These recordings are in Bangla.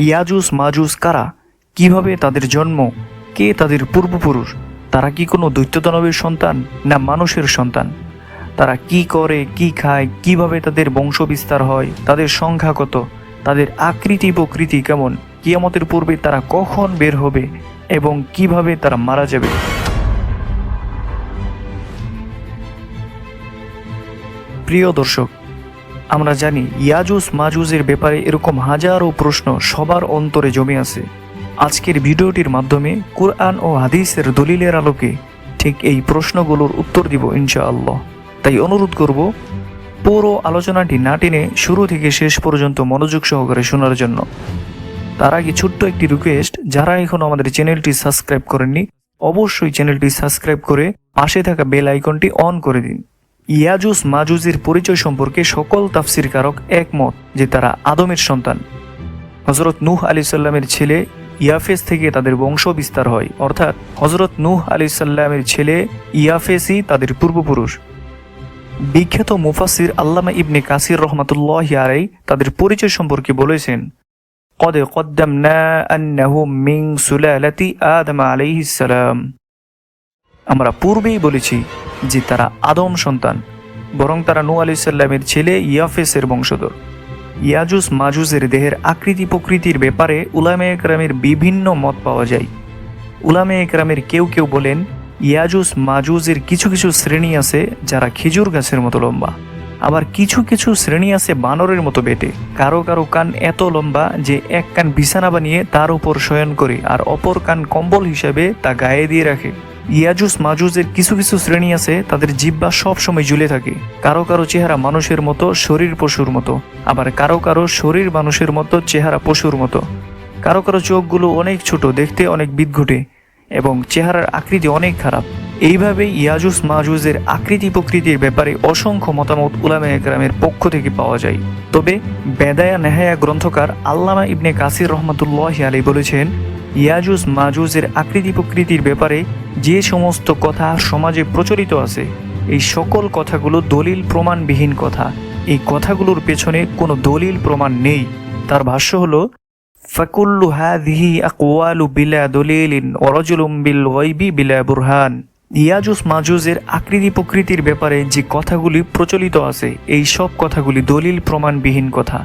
ইয়াজুজ মাজুজ কারা, কিভাবে তাদের জন্ম, কে তাদের পূর্বপুরুষ, তারা কি কোনো দৈত্য দানবের সন্তান না মানুষের সন্তান, তারা কি করে কি খায়, কিভাবে তাদের বংশ বিস্তার হয়, তাদের সংখ্যা কত, তাদের আকৃতি প্রকৃতি কেমন, কিয়ামতের পূর্বে তারা কখন বের হবে এবং কিভাবে তারা মারা যাবে। প্রিয় দর্শক, আমরা জানি ইয়াজুজ মাজুজের ব্যাপারে এরকম হাজারো প্রশ্ন সবার অন্তরে জমে আছে। আজকের ভিডিওটির মাধ্যমে কুরআন ও হাদিসের দলিলের আলোকে ঠিক এই প্রশ্নগুলোর উত্তর দিব ইনশাআল্লাহ। তাই অনুরোধ করব পুরো আলোচনাটি না টেনে শুরু থেকে শেষ পর্যন্ত মনোযোগ সহকারে শোনার জন্য। তার আগে ছোট্ট একটি রিকোয়েস্ট, যারা এখনো আমাদের চ্যানেলটি সাবস্ক্রাইব করেননি অবশ্যই চ্যানেলটি সাবস্ক্রাইব করে পাশে থাকা বেল আইকনটি অন করে দিন। ইয়াজুজ মাজুজের পরিচয় সম্পর্কে সকল তাফসিরকারক একমত যে তারা আদমের সন্তান। হযরত নূহ আলাইহিস সালামের ছেলে ইয়াফেস থেকে তাদের বংশ বিস্তার হয়, অর্থাৎ হযরত নূহ আলাইহিস সালামের ছেলে ইয়াফেসই তাদের পূর্বপুরুষ। বিখ্যাত মুফাসসির আল্লামা ইবনে কাসির রহমাতুল্লাহি আলাইহি তাদের পরিচয় সম্পর্কে বলেছেন, قد قدمنا أنهم من سلالة آدم عليه السلام। আমরা পূর্বেই বলেছি যে তারা আদম সন্তান, বরং তারা নূহ আলাইহিস সালামের ছেলে ইয়াফেসের বংশধর। ইয়াজুজ মাজুজের দেহের আকৃতি প্রকৃতির ব্যাপারে উলামায়ে কেরামের বিভিন্ন মত পাওয়া যায়। উলামায়ে কেরামের কেউ কেউ বলেন ইয়াজুজ মাজুজের কিছু কিছু শ্রেণী আছে যারা খেজুর গাছের মতো লম্বা, আবার কিছু কিছু শ্রেণী আছে বানরের মতো বেটে। কারো কারো কান এত লম্বা যে এক কান বিছানা বানিয়ে তার উপর শয়ন করে আর অপর কান কম্বল হিসেবে তা গায়ে দিয়ে রাখে। ইয়াজুজ মাজুজের কিছু কিছু শ্রেণী আছে তাদের জিহ্বা সব সময় ঝুলে থাকে। কারো কারো চেহারা মানুষের মতো, শরীর পশুর মতো, আবার কারো কারো শরীর মানুষের মতো, চেহারা পশুর মতো। কারো কারো চোখগুলো অনেক ছোট, দেখতে অনেক বিদঘুটে এবং চেহারার আকৃতি অনেক খারাপ। এইভাবে ইয়াজুজ মাজুজের আকৃতি প্রকৃতির ব্যাপারে অসংখ্য মতামত উলামায়ে কেরামের পক্ষ থেকে পাওয়া যায়। তবে বেদায়া নেহায়া গ্রন্থকার আল্লামা ইবনে কাসির রহমাতুল্লাহি আলাইহি বলেছেন, ইয়াজুজ মাজুজের আকৃতি প্রকৃতির ব্যাপারে যে সমস্ত কথা সমাজে প্রচলিত আছে এই সকল কথাগুলো দলিল প্রমাণবিহীন কথা। এই কথাগুলোর পেছনে কোনো দলিল প্রমাণ নেই। তার ভাষ্য হলো, ফাকুল্লু হাযিহি আকওয়ালু বিলা দলিলিন ওয়া রাজুলুম বিল গায়বি বিলা বুরহান। ইয়াজুজ মাজুজের আকৃতি প্রকৃতির ব্যাপারে যে কথাগুলি প্রচলিত আছে এই সব কথাগুলি দলিল প্রমাণবিহীন কথা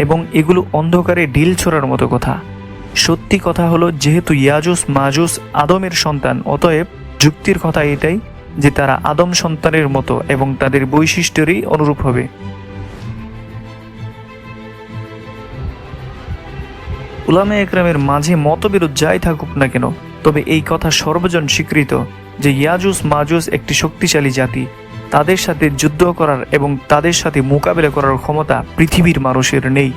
এবং এগুলো অন্ধকারে ঢিল ছোড়ার মতো কথা। সত্যি কথা হলো, যেহেতু ইয়াজুজ মাজুজ আদমের সন্তান, অতএব যুক্তির কথা এটাই যে তারা আদম সন্তানের মতো এবং তাদের বৈশিষ্ট্যেরই অনুরূপ হবে। উলামায়ে কেরামের মাঝে মতবিরোধ যাই থাকুক না কেন, তবে এই কথা সর্বজন স্বীকৃত যে ইয়াজুজ মাজুজ একটি শক্তিশালী জাতি। তাদের সাথে যুদ্ধ করার এবং তাদের সাথে মোকাবেলা করার ক্ষমতা পৃথিবীর মানুষের নেই।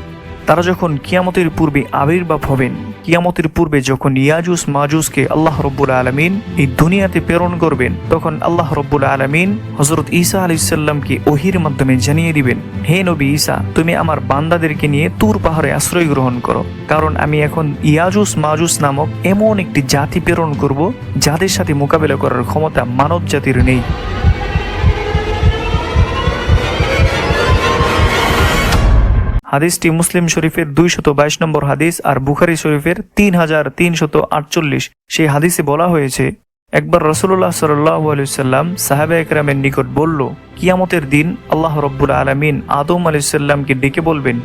তারা যখন কিয়ামতের পূর্বে আবির্ভাব হবেন, কিয়ামতের পূর্বে যখন ইয়াজুজ মাজুজকে আল্লাহ রব্বুল আলামিন এই দুনিয়াতে প্রেরণ করবেন, তখন আল্লাহ রব্বুল আলামিন হযরত ঈসা আলাইহিস সালামকে ওহীর মাধ্যমে জানিয়ে দিবেন, হে নবী ঈসা, তুমি আমার বান্দাদেরকে নিয়ে তুর পাহাড়ে আশ্রয় গ্রহণ করো, কারণ আমি এখন ইয়াজুজ মাজুজ নামক এমন একটি জাতি প্রেরণ করব যাদের সাথে মোকাবেলা করার ক্ষমতা মানব জাতির নেই। হাদিসটি মুসলিম শরীফের 222 নম্বর হাদিস আর বুখারী শরীফের 3348। সেই হাদিসে বলা হয়েছে, একবার রাসূলুল্লাহ সাল্লাল্লাহু আলাইহি ওয়াসাল্লাম সাহাবায়ে কেরামের নিকট বলল, কিয়ামতের দিন আল্লাহ রাব্বুল আলামিন আদম আলাইহিস সালামকে ডেকে বলবেন,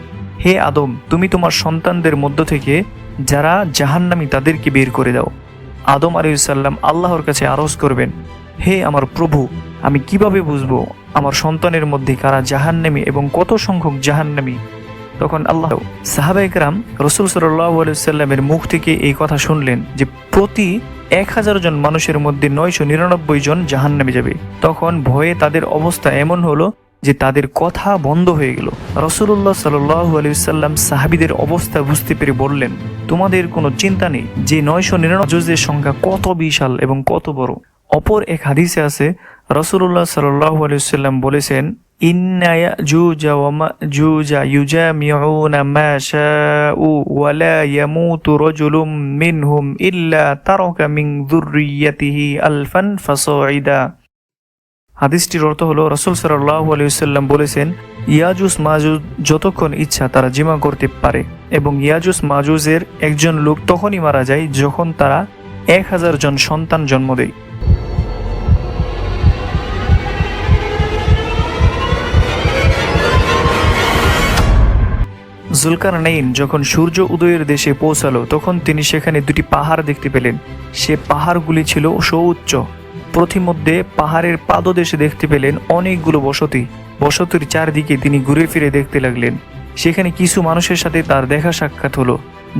হে আদম, তুমি তোমার সন্তানদের মধ্য থেকে যারা জাহান্নামী তাদেরকে বের করে দাও। আদম আলাইহিস সালাম আল্লাহর কাছে আরজ করবেন, হে আমার প্রভু, আমি কিভাবে বুঝবো আমার সন্তানের মধ্যে কারা জাহান্নামী এবং কত সংখ্যক জাহান্নামী? তখন আল্লাহ সাহাবায়ে কেরাম রাসূল সাল্লাল্লাহু আলাইহি ওয়াসাল্লামের মুখ থেকে এই কথা শুনলেন যে প্রতি 1000 জন মানুষের মধ্যে 999 জন জাহান্নামে যাবে। তখন ভয়ে তাদের অবস্থা এমন হলো যে তাদের কথা বন্ধ হয়ে গেল। রাসূলুল্লাহ সাল্লাল্লাহু আলাইহি ওয়াসাল্লাম সাহাবীদের অবস্থা বুঝতে পেরে বললেন, তোমাদের কোনো চিন্তা নেই যে 999 সংখ্যা কত বিশাল এবং কত বড়। অপর এক হাদিসে আছে, রাসূলুল্লাহ সাল্লাল্লাহু আলাইহি ওয়াসাল্লাম বলেছেন, ইন্না ইয়াজুজা ওয়া মাজুজা ইউজামিউনা মা শাউ ওয়া লা ইয়ামুতু রাজুলুম মিনহুম ইল্লা তারাকা মিন যুররিয়াতিহি আলফান ফাসাইদা। হাদিসটির অর্থ হলো রাসূল সাল্লাল্লাহু আলাইহি ওয়াসাল্লাম বলেছেন, ইয়াজুজ মাজুজ যতক্ষণ ইচ্ছা তারা জিমা করতে পারে এবং ইয়াজুজ মাজুজের একজন লোক তখনই মারা যায় যখন তারা 1000 জন সন্তান জন্ম দেয়। জুলকারনাইন যখন সূর্য উদয়ের দেশে পৌঁছালো তখন তিনি সেখানে দুটি পাহাড় দেখতে পেলেন। সে পাহাড়গুলি ছিল সুউচ্চ। প্রতিমধ্যে পাহাড়ের পাদদেশে দেখতে পেলেন অনেকগুলো বসতি। বসতির চারদিকে তিনি ঘুরে ফিরে দেখতে লাগলেন। সেখানে কিছু মানুষের সাথে তার দেখা সাক্ষাৎ হলো,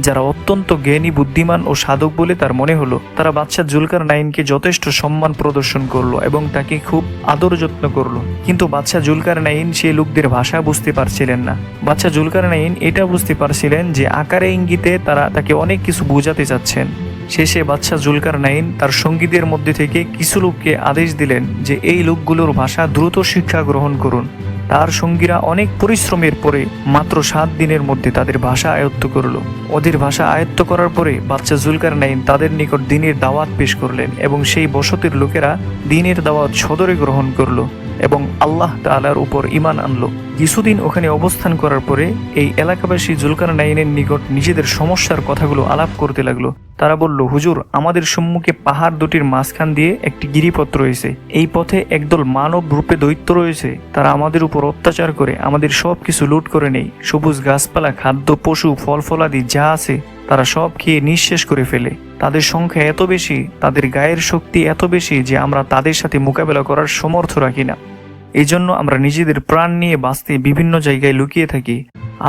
যারা অত্যন্ত জ্ঞানী, বুদ্ধিমান ও সাধক বলে তার মনে হলো। তারা বাদশাহ জুলকারনাইনকে যথেষ্ট সম্মান প্রদর্শন করলো এবং তাকে খুব আদর যত্ন করলো। কিন্তু বাদশাহ জুলকারনাইন সেই লোকদের ভাষা বুঝতে পারছিলেন না। বাদশাহ জুলকারনাইন এটা বুঝতে পারছিলেন যে আকারে ইঙ্গিতে তারা তাকে অনেক কিছু বোঝাতে চাচ্ছেন। শেষে বাদশাহ জুলকারনাইন তার সঙ্গীদের মধ্যে থেকে কিছু লোককে আদেশ দিলেন যে এই লোকগুলোর ভাষা দ্রুত শিক্ষা গ্রহণ করুন। তার সঙ্গীরা অনেক পরিশ্রমের পরে মাত্র 7 দিনের মধ্যে তাদের ভাষা আয়ত্ত করল। ওদের ভাষা আয়ত্ত করার পরে বাদশাহ জুলকারনাইন তাদের নিকট দ্বীনের দাওয়াত পেশ করলেন এবং সেই বসতির লোকেরা দ্বীনের দাওয়াত সদরে গ্রহণ করলো এবং আল্লাহ তাআলার উপর ঈমান আনলো। কিছুদিন ওখানে অবস্থান করার পরে এই এলাকাবাসী জুলকারনাইনের নিকট নিজেদের সমস্যার কথাগুলো আলাপ করতে লাগলো। তারা বলল, হুজুর, আমাদের সম্মুখে পাহাড় দুটির মাঝখান দিয়ে একটি গিরিপথ রয়েছে। এই পথে একদল মানব রূপে দৈত্য রয়েছে। তারা আমাদের উপর অত্যাচার করে আমাদের সব কিছু লুট করে নেয়। সবুজ গাছপালা, খাদ্য, পশু, ফল ফলাদি যা আছে তারা সব খেয়ে নিঃশেষ করে ফেলে। তাদের সংখ্যা এত বেশি, তাদের গায়ের শক্তি এত বেশি যে আমরা তাদের সাথে মোকাবেলা করার সমর্থ রাখি না। এই জন্য আমরা নিজেদের প্রাণ নিয়ে বাঁচতে বিভিন্ন জায়গায় লুকিয়ে থাকি।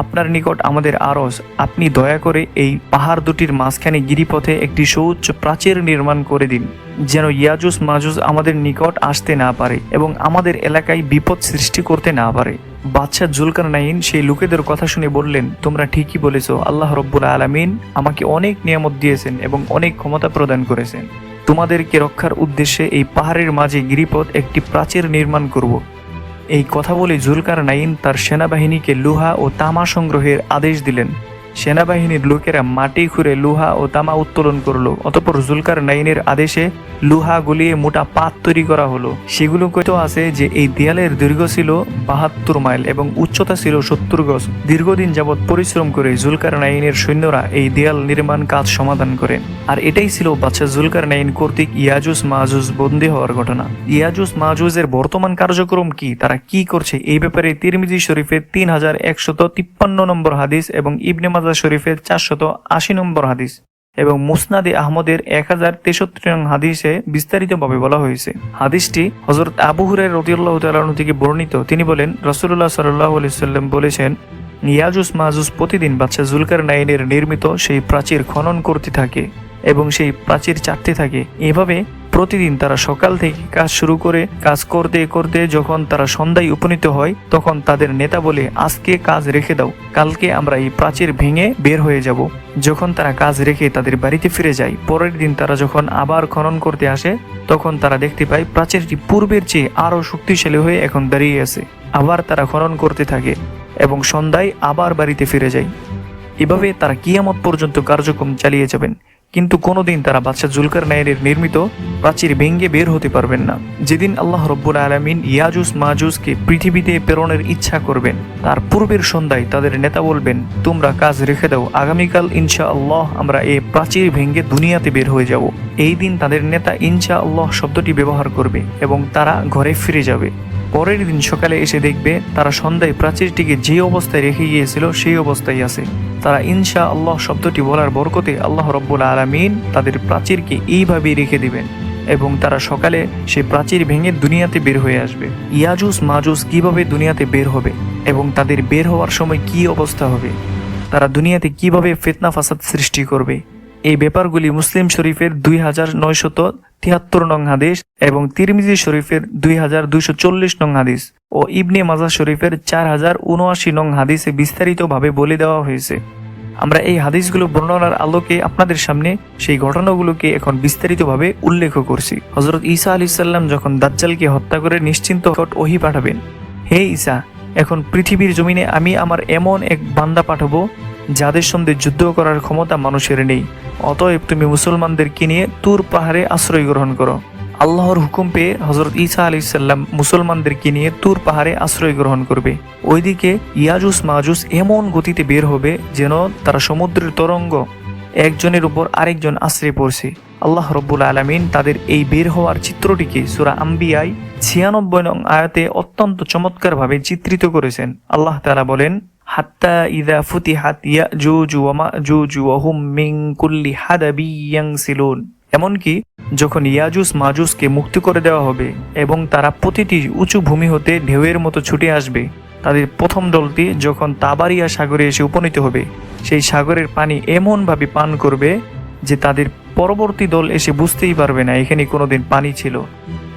আপনার নিকট আমাদের আরজ, আপনি দয়া করে এই পাহাড় দুটির মাঝখানে গিরিপথে একটি সুউচ্চ প্রাচীর নির্মাণ করে দিন, যেন ইয়াজুজ মাজুজ আমাদের নিকট আসতে না পারে এবং আমাদের এলাকায় বিপদ সৃষ্টি করতে না পারে। বাদশাহ জুলকারনাইন সেই লোকেদের কথা শুনে বললেন, তোমরা ঠিকই বলেছ। আল্লাহ রব্বুল আলামিন আমাকে অনেক নিয়ামত দিয়েছেন এবং অনেক ক্ষমতা প্রদান করেছেন। তোমাদেরকে রক্ষার উদ্দেশ্যে এই পাহাড়ের মাঝে গিরিপথ একটি প্রাচীর নির্মাণ করব। এই কথা বলে জুলকারনাইন তার সেনাবাহিনীকে লোহা ও তামা সংগ্রহের আদেশ দিলেন। সেনাবাহিনীর লোকেরা মাটি খুঁড়ে লোহা ও তামা উত্তোলন করলো। অতঃপর জুলকারনাইনের আদেশে লোহা গলিয়ে মোটা পাত তৈরি করা হলো। সেগুলো কত আছে যে এই দেয়ালের দৈর্ঘ্য ছিল 72 মাইল এবং উচ্চতা ছিল 70 গজ। দীর্ঘদিন যাবৎ পরিশ্রম করে জুলকারনাইনের সৈন্যরা এই দেয়াল নির্মাণ কাজ সমাধান করেন। আর এটাই ছিল বাদশাহ জুলকারনাইন কর্তৃক ইয়াজুজ মাজুজ বন্দী হওয়ার ঘটনা। ইয়াজুজ মাজুজের বর্তমান কার্যক্রম কি, তারা কি করছে, এই ব্যাপারে তিরমিজি শরীফের 3153 নম্বর হাদিস এবং ইবনে মাজাহ শরীফের 480 নম্বর হাদিস এবং মুসনাদে আহমদের 1063 নং হাদিসে বিস্তারিতভাবে বলা হয়েছে। হাদিসটি হযরত আবু হুরায়রা রাদিয়াল্লাহু তাআলা আনহু থেকে বর্ণিত। তিনি বলেন, রাসূলুল্লাহ সাল্লাল্লাহু আলাইহি ওয়াসাল্লাম বলেছেন, ইয়াজুজ মাজুজ প্রতিদিন বাদশাহ জুলকারনাইনের নির্মিত সেই প্রাচীর খনন করতে থাকে এবং সেই প্রাচীর চাটতে থাকে। এভাবে প্রতিদিন তারা সকাল থেকে কাজ শুরু করে কাজ করতে করতে যখন তারা সন্ধ্যায় উপনীত হয় তখন তাদের নেতা বলে, আজকে কাজ রেখে দাও, কালকে আমরা এই প্রাচীর ভেঙে বের হয়ে যাব। যখন তারা কাজ রেখে তাদের বাড়িতে ফিরে যায়, পরের দিন তারা যখন আবার খনন করতে আসে তখন তারা দেখতে পায় প্রাচীরটি পূর্বের চেয়ে আরো শক্তিশালী হয়ে এখন দাঁড়িয়ে আছে। আবার তারা খনন করতে থাকে এবং সন্ধ্যায় আবার বাড়িতে ফিরে যায়। এভাবে তারা কিয়ামত পর্যন্ত কার্যক্রম চালিয়ে যাবেন, কিন্তু কোনোদিন তারা বাদশাহ জুলকারনাইনের নির্মিত প্রাচীর ভেঙে বের হতে পারবেন না। যেদিন আল্লাহ রব্বুল আলামিন ইয়াজুজ মাজুজকে পৃথিবীতে প্রেরণের ইচ্ছা করবেন, তার পূর্বের সন্ধ্যায় তাদের নেতা বলবেন, তোমরা কাজ রেখে দাও, আগামীকাল ইনশাআল্লাহ আমরা এই প্রাচীর ভেঙে দুনিয়াতে বের হয়ে যাব। এই দিন তাদের নেতা ইনশাআল্লাহ শব্দটি ব্যবহার করবে এবং তারা ঘরে ফিরে যাবে। পরের দিন সকালে এসে দেখবে তারা সন্ধ্যায় প্রাচীরটিকে যে অবস্থায় রেখে গিয়েছিল সেই অবস্থায় আছে। তারা ইনশাআল্লাহ শব্দটি বলার বরকতে আল্লাহ রব্বুল আলামিন তাদের প্রাচীরকে এইভাবেই রেখে দিবেন এবং তারা সকালে সেই প্রাচীর ভেঙে দুনিয়াতে বের হয়ে আসবে। ইয়াজুজ মাজুজ কিভাবে দুনিয়াতে বের হবে এবং তাদের বের হওয়ার সময় কি অবস্থা হবে, তারা দুনিয়াতে কিভাবে ফিতনা ফাসাদ সৃষ্টি করবে, এই ব্যাপারগুলি মুসলিম শরীফের 2973 নং হাদিস এবং তিরমিজি শরীফের 2240 নং হাদিস ও ইবনে মাজাহ শরীফের 4079 নং হাদিসে বিস্তারিতভাবে বলে দেওয়া হয়েছে। আমরা এই হাদিসগুলো বর্ণনার আলোকে আপনাদের সামনে সেই ঘটনাগুলোকে এখন বিস্তারিতভাবে উল্লেখ করছি। হযরত ঈসা আলাইহিস সালাম যখন দাজ্জালকে হত্যা করে নিশ্চিন্ত ওহী পাঠাবেন, হে ঈসা, এখন পৃথিবীর জমিনে আমি আমার এমন এক বান্দা পাঠাবো যাদের সঙ্গে যুদ্ধ করার ক্ষমতা মানুষের নেই। অতএব তুমি মুসলমানদেরকে নিয়ে তুর পাহাড়ে আশ্রয় গ্রহণ করো। আল্লাহর হুকুম পেয়ে হযরত ঈসা আলাইহিস সালাম মুসলমানদেরকে নিয়ে তুর পাহাড়ে আশ্রয় গ্রহণ করবে। ওইদিকে ইয়াজুজ মাজুজ এমন গতিতে বের হবে যেন তারা সমুদ্রের তরঙ্গ, একজনের উপর আরেকজন আশ্রয় পড়ছে। আল্লাহ রব্বুল আলামিন তাদের এই বের হওয়ার চিত্রটিকে সূরা আম্বিয়ায় ৯৬ নং আয়াতে অত্যন্ত চমৎকারভাবে চিত্রিত করেছেন। আল্লাহ তাআলা বলেন, হাত্তা ইযা ফুতিহাত ইয়াজুজ ওয়া মাজুজ ওয়া হুম মিন কুল্লি হাদাবি ইয়ানসিলুন। এমনকি যখন ইয়াজুজ মাজুজকে মুক্ত করে দেওয়া হবে এবং তারা প্রতিটি উঁচু ভূমি হতে ঢেউয়ের মতো ছুটে আসবে, তাদের প্রথম দলটি যখন তাবারিয়া সাগরে এসে উপনীত হবে, সেই সাগরের পানি এমনভাবে পান করবে যে তাদের পরবর্তী দল এসে বুঝতেই পারবে না এখানে কোনোদিন পানি ছিল।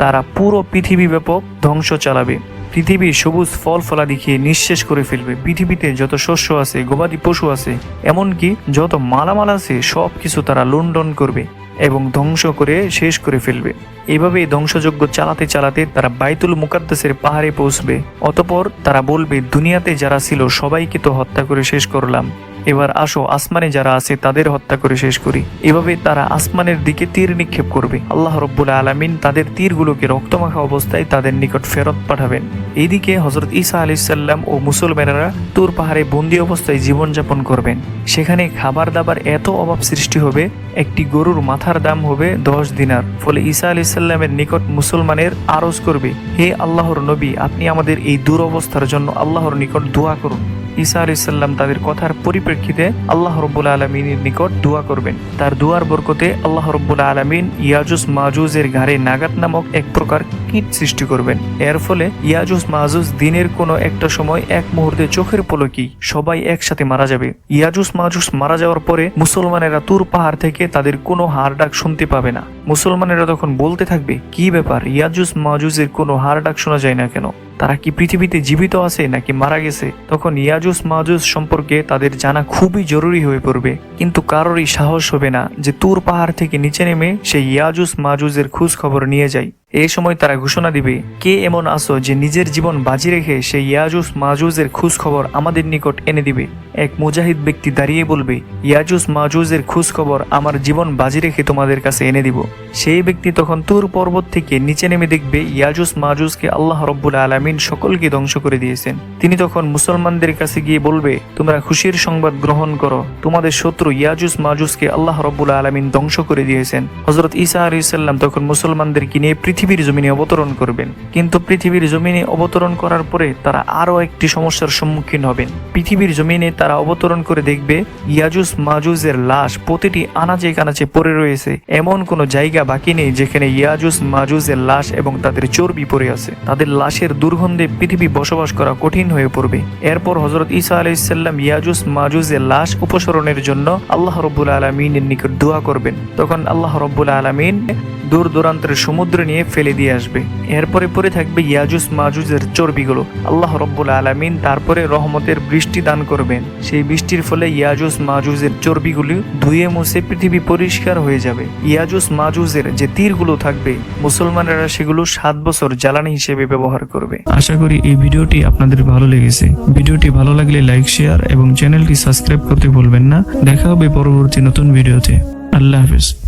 তারা পুরো পৃথিবী ব্যাপক ধ্বংস চালাবে, পৃথিবীর সবুজ ফল ফলাদি খেয়ে নিঃশেষ করে ফেলবে। পৃথিবীতে যত শস্য আছে, গবাদি পশু আছে, এমনকি যত মালামাল আছে সব কিছু তারা লুণ্ঠন করবে এবং ধ্বংস করে শেষ করে ফেলবে। এভাবে ধ্বংসযজ্ঞ চালাতে চালাতে তারা বাইতুল মুকাদ্দাসের পাহাড়ে পৌঁছবে। অতঃপর তারা বলবে, দুনিয়াতে যারা ছিল সবাইকে তো হত্যা করে শেষ করলাম, এবার আসো আসমানে যারা আছে তাদের হত্যা করে শেষ করি। এভাবে তারা আসমানের দিকে তীর নিক্ষেপ করবে। আল্লাহ রব্বুল আলামিন তাদের তীরগুলোকে রক্তমাখা অবস্থায় তাদের নিকট ফেরত পাঠাবেন। এইদিকে হযরত ঈসা আলাইহিস সালাম ও মুসলমানেরা তুর পাহাড়ে বন্দী অবস্থায় জীবনযাপন করবেন। সেখানে খাবার দাবার এত অভাব সৃষ্টি হবে, একটি গরুর মাথার দাম হবে 10 দিনার। ফলে ঈসা আলাইহিস সালামের নিকট মুসলমানের আরজ করবে, হে আল্লাহর নবী, আপনি আমাদের এই দুরবস্থার জন্য আল্লাহর নিকট দোয়া করুন। ঈসা আলাইহিস সালাম তাদের কথার পরিপ্রেক্ষিতে আল্লাহ রব্বুল আলামিনের নিকট দোয়া করবেন। তার দোয়ার বরকতে আল্লাহ রব্বুল আলামিন ইয়াজুজ মাজুজের ঘাড়ে নাগাত নামক এক প্রকার কীট সৃষ্টি করবেন। এর ফলে ইয়াজুজ মাজুজ দিনের কোনো একটা সময় এক মুহূর্তে চোখের পলকেই সবাই একসাথে মারা যাবে। ইয়াজুজ মাজুজ মারা যাওয়ার পরে মুসলমানেরা তুর পাহাড় থেকে তাদের কোনো হার ডাক শুনতে পাবে না। মুসলমানেরা তখন বলতে থাকবে, কি ব্যাপার, ইয়াজুজ মাজুজের কোনো হার ডাক শোনা যায় না কেন? তারা কি পৃথিবীতে জীবিত আছে নাকি মারা গেছে? তখন ইয়াজুজ মাজুজ সম্পর্কে তাদের জানা খুবই জরুরি হয়ে পড়বে। কিন্তু কারোরই সাহস হবে না যে তুর পাহাড় থেকে নিচে নেমে সেই ইয়াজুজ মাজুজের খোঁজ খবর নিয়ে যায়। এই সময় তারা ঘোষণা দিবে, কে এমন আসো যে নিজের জীবন বাজি রেখে সেই ইয়াজুজ মাজুজের খোঁজ খবর আমাদের নিকট এনে দিবে? এক মুজাহিদ ব্যক্তি দাঁড়িয়ে বলবে, ইয়াজুজ মাজুজের খোঁজ খবর আমার জীবন বাজি রেখে তোমাদের কাছে এনে দিব। সেই ব্যক্তি তখন তুর পর্বত থেকে নিচে নেমে দেখবে ইয়াজুজ মাজুজকে আল্লাহ রব্বুল আলামিন সকলকে ধ্বংস করে দিয়েছেন। তিনি তখন মুসলমানদের কাছে গিয়ে বলবে, তোমরা খুশির সংবাদ গ্রহণ করো, তোমাদের শত্রু ইয়াজুজ মাজুজকে আল্লাহ রব্বুল আলামিন ধ্বংস করে দিয়েছেন। হযরত ঈসা আলাইহিস সালাম তখন মুসলমানদেরকে নিয়ে পৃথিবীর জমিনে অবতরণ করবেন। কিন্তু পৃথিবীর জমিনে অবতরণ করার পরে তারা আরো একটি সমস্যার সম্মুখীন হবেন। পৃথিবীর জমিনে তারা অবতরণ করে দেখবে ইয়াজুজ মাজুজের লাশ প্রতিটি আনাচে কানাচে পড়ে রয়েছে। এমন কোনো জায়গা বাকি নেই যেখানে ইয়াজুজ মাজুজের লাশ এবং তাদের চর্বি পড়ে আছে। তাদের লাশের দুর্গন্ধে পৃথিবী বসবাস করা কঠিন হয়ে পড়বে। এরপর হযরত ঈসা আলাইহিস সালাম ইয়াজুজ মাজুজের লাশ অপসারণের জন্য আল্লাহ রব্বুল আলামিনের নিকট দোয়া করবেন। তখন আল্লাহ রব্বুল আলামিন দূর দূরান্তের সমুদ্রে নিয়ে ফেলে দিয়ে আসবে। এরপরে পরে থাকবে ইয়াজুজ মাজুজের চর্বিগুলো। আল্লাহ রব্বুল আলামিন তারপরে রহমতের বৃষ্টি দান করবেন। সেই বৃষ্টির ফলে ইয়াজুজ মাজুজের চর্বিগুলি ধুয়ে মুছে পৃথিবী পরিষ্কার হয়ে যাবে। ইয়াজুজ মাজুজের যে তীরগুলো থাকবে, মুসলমানেরা সেগুলো 7 বছর জ্বালানি হিসেবে ব্যবহার করবে। আশা করি এই ভিডিওটি আপনাদের ভালো লেগেছে। ভিডিওটি ভালো লাগলে লাইক, শেয়ার এবং চ্যানেলটি সাবস্ক্রাইব করতে ভুলবেন না। দেখা হবে পরবর্তী নতুন ভিডিওতে। আল্লাহ হাফেজ।